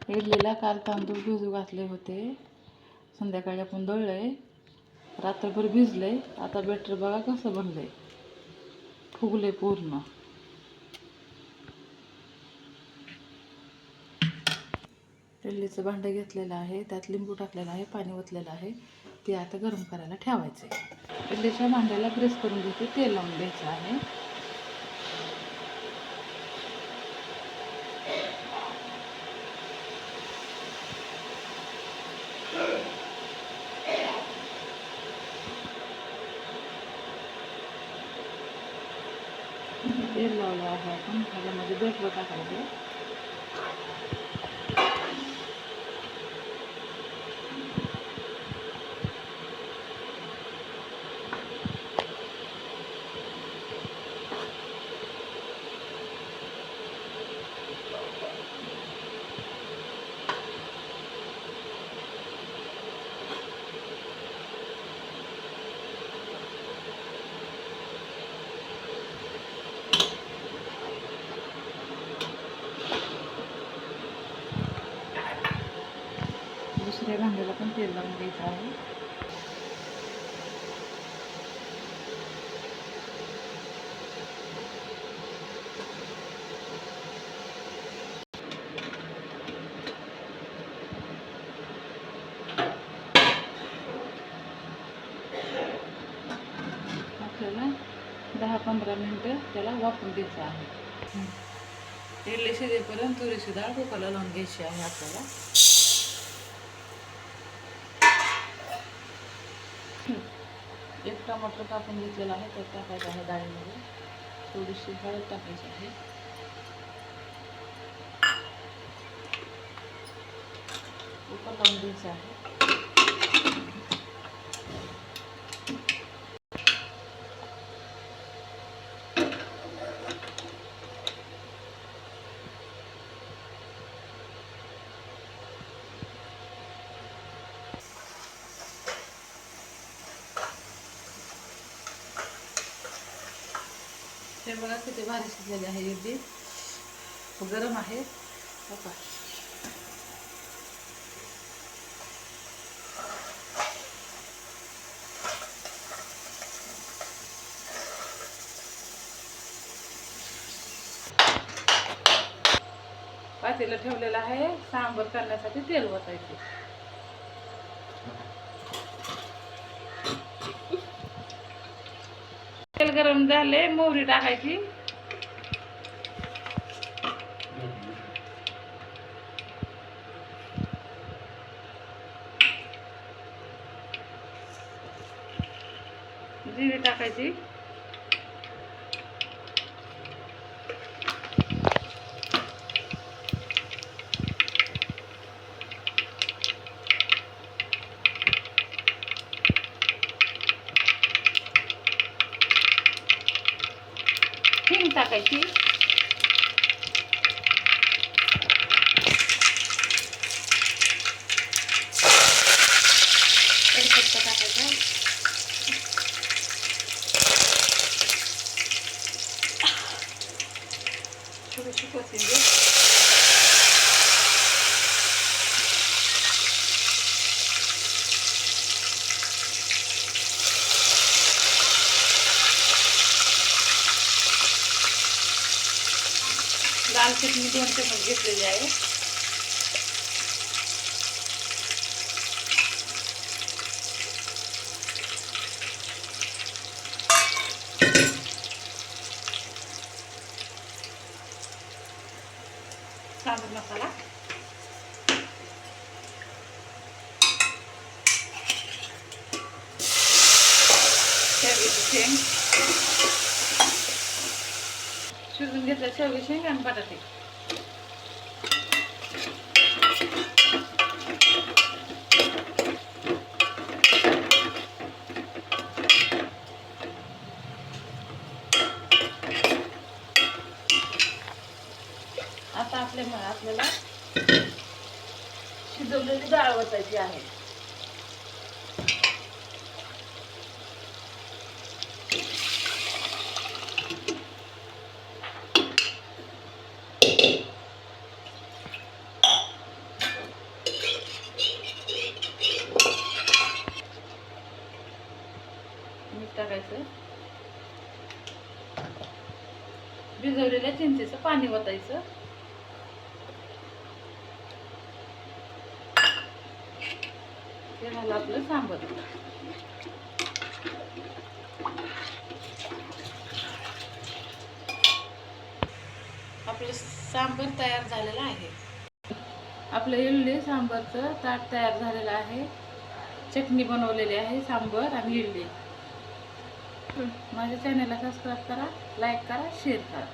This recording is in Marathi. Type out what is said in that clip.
इडलीला काल तांदूळ भिजू घातले होते, संध्याकाळी आपण दळले, रात्रभर भिजले. आता बॅटर बघा कसं बनलंय, फुगले पूर्ण. इडलीचं भांडं घेतलेलं आहे, त्यात लिंबू टाकलेलं आहे, पाणी ओतलेलं आहे. ते आता गरम करायला ठेवायचे. इडलीच्या भांड्याला ग्रीस करून घेते, तेल लावून द्यायचं आहे. तेल लावलं आहे आपण, ह्याच्यामध्ये बॅटर टाकायचं. दुसऱ्या भांड्याला पण तेल लावून द्यायचं आहे. आपल्याला 10-15 मिनटं त्याला वाफवून द्यायचं आहे. इडली शिजेपर्यंत तुरीची डाळ कुकरला लावून घ्यायची आहे आपल्याला. एक टमाटर कापून घेतलेला आहे, त्यात टाकायचं आहे डाळीमध्ये. थोडीशी हळद टाकायची आहे. कुकर लावून द्यायचं आहे. हे बघा किती भारी शिजलेली आहे इडली. गरम आहे. पातेलं ठेवलेलं आहे, सांबर करण्यासाठी तेल ओतायचे. तेल गरम झाले, मोहरी टाकायची. जिरे टाकायची. हिंग टाकायची. कढीपत्ता टाकायचा. थोडीशी कोथिंबीर. लाल चटणी 2 चमचे घेतलेली आहे. सांबर मसाला. शेवग्याची शेंग. शिजून घेतलं शेवग्याची शेंग आणि बटाटे. आता आपल्याला शिजवलेली डाळ ओतायची आहे. भिजवलेल्या चिंचेचं पाणी ओतायचं. हे झालं आपलं सांबर. आपलं सांबर तयार झालेलं आहे. आपलं इडली सांबरचं ताट तयार झालेलं आहे. चटणी बनवलेली आहे, सांबर आणि इडली. माझ्या चॅनलला सबस्क्राईब करा, लाईक करा, शेअर करा.